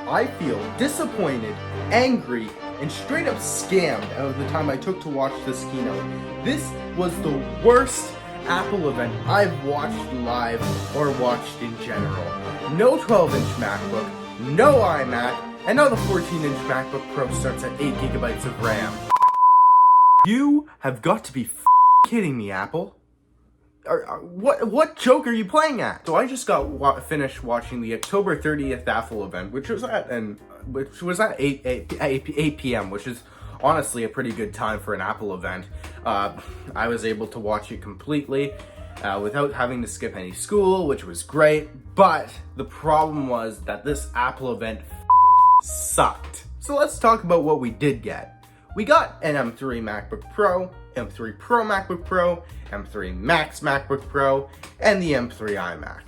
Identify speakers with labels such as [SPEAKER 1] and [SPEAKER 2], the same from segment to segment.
[SPEAKER 1] I feel disappointed, angry, and straight up scammed out of the time I took to watch this keynote. This was the worst Apple event I've watched live or watched in general. No 12-inch MacBook, no iMac, and now the 14-inch MacBook Pro starts at 8 gigabytes of RAM. You have got to be kidding me, Apple. What joke are you playing at? So I just got finished watching the October 30th Apple event, which was at 8 p.m., which is honestly a pretty good time for an Apple event. I was able to watch it completely without having to skip any school, which was great. But the problem was that this Apple event sucked. So let's talk about what we did get. We got an M3 MacBook Pro, M3 Pro MacBook Pro, M3 Max MacBook Pro, and the M3 iMac.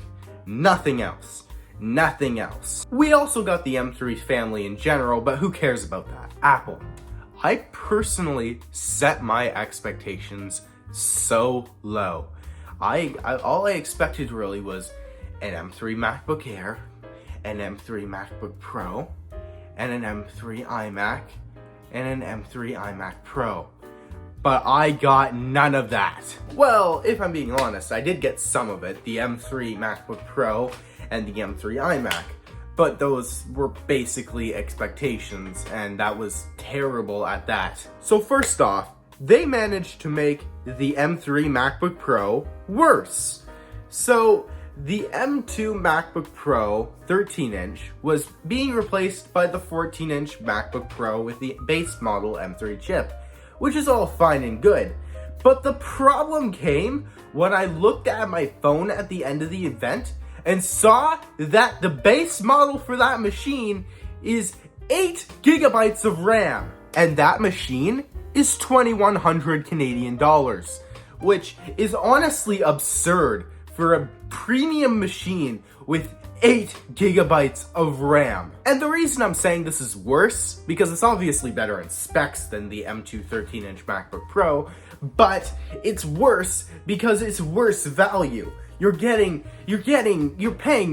[SPEAKER 1] Nothing else. Nothing else. We also got the M3 family in general, but who cares about that? Apple. I personally set my expectations so low. All I expected really was an M3 MacBook Air, an M3 MacBook Pro, and an M3 iMac, and an M3 iMac Pro. But I got none of that. Well, if I'm being honest, I did get some of it, the M3 MacBook Pro and the M3 iMac. But those were basically expectations, and that was terrible at that. So first off, they managed to make the M3 MacBook Pro worse. So the M2 MacBook Pro 13-inch was being replaced by the 14-inch MacBook Pro with the base model M3 chip, which is all fine and good. But the problem came when I looked at my phone at the end of the event and saw that the base model for that machine is 8 gigabytes of RAM. And that machine is 2,100 Canadian dollars, which is honestly absurd for a premium machine with 8 gigabytes of RAM. And the reason I'm saying this is worse, because it's obviously better in specs than the M2 13-inch MacBook Pro, but it's worse because it's worse value. You're paying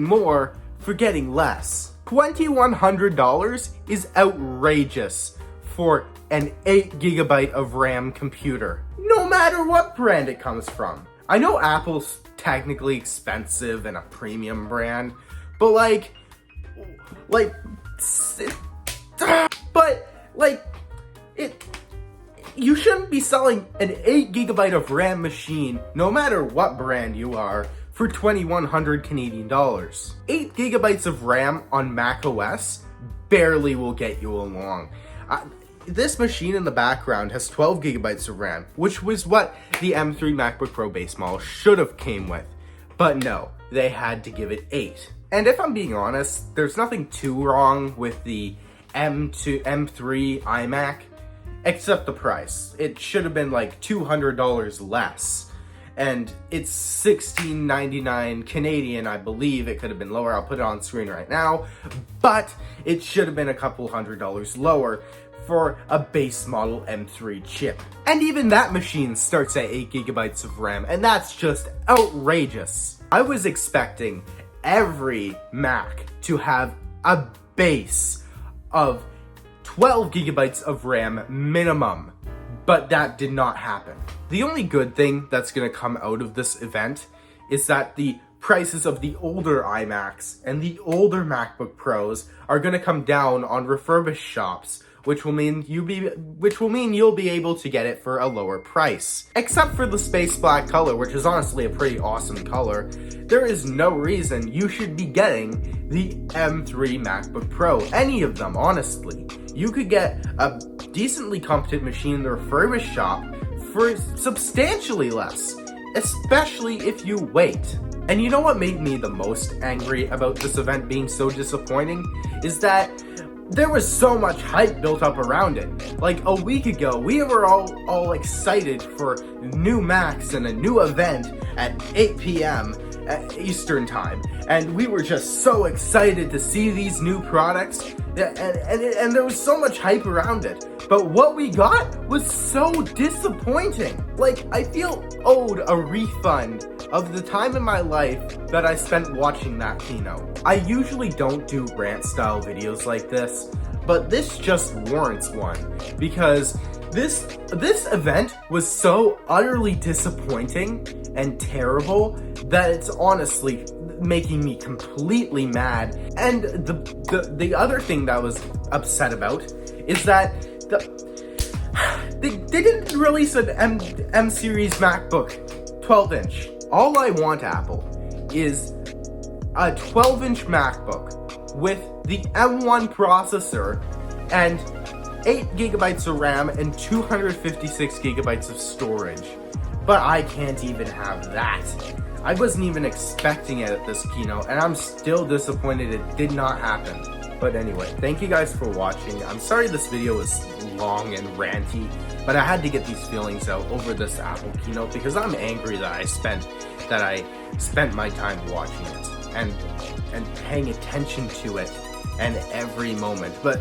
[SPEAKER 1] more for getting less. $2,100 is outrageous for an 8 gigabyte of RAM computer, no matter what brand it comes from. I know Apple's technically expensive and a premium brand, but you shouldn't be selling an 8 gigabyte of RAM machine, no matter what brand you are, for 2,100 Canadian dollars. 8 gigabytes of RAM on Mac OS barely will get you along. This machine in the background has 12 gigabytes of RAM, which was what the M3 MacBook Pro base model should have came with. But no, they had to give it 8. And if I'm being honest, there's nothing too wrong with the M3 iMac, except the price. It should have been like $200 less. And it's $16.99 Canadian, I believe. It could have been lower. I'll put it on screen right now. But it should have been a couple $100 lower for a base model M3 chip. And even that machine starts at 8 gigabytes of RAM, and that's just outrageous. I was expecting every Mac to have a base of 12 gigabytes of RAM minimum, but that did not happen. The only good thing that's gonna come out of this event is that the prices of the older iMacs and the older MacBook Pros are gonna come down on refurbished shops, which will mean you'll be able to get it for a lower price. Except for the space black color, which is honestly a pretty awesome color, there is no reason you should be getting the M3 MacBook Pro. Any of them, honestly. You could get a decently competent machine in the refurbished shop for substantially less, especially if you wait. And you know what made me the most angry about this event being so disappointing? Is that there was so much hype built up around it. Like a week ago, we were all excited for new Macs and a new event at 8 p.m. Eastern time. And we were just so excited to see these new products. And there was so much hype around it. But what we got was so disappointing. Like, I feel owed a refund of the time in my life that I spent watching that keynote. I usually don't do rant style videos like this, but this just warrants one, because this event was so utterly disappointing and terrible that it's honestly making me completely mad. And the other thing that I was upset about is that they didn't release an M series MacBook 12-inch. All I want, Apple, is a 12-inch MacBook with the M1 processor and 8 gigabytes of RAM and 256 gigabytes of storage. But I can't even have that. I wasn't even expecting it at this keynote, and I'm still disappointed it did not happen. But anyway, thank you guys for watching. I'm sorry this video was long and ranty, but I had to get these feelings out over this Apple keynote because I'm angry that I spent my time watching it and paying attention to it and every moment. But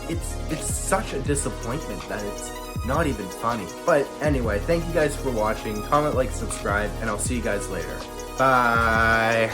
[SPEAKER 1] it's such a disappointment that it's not even funny. But anyway, thank you guys for watching. Comment, like, subscribe, and I'll see you guys later. Bye.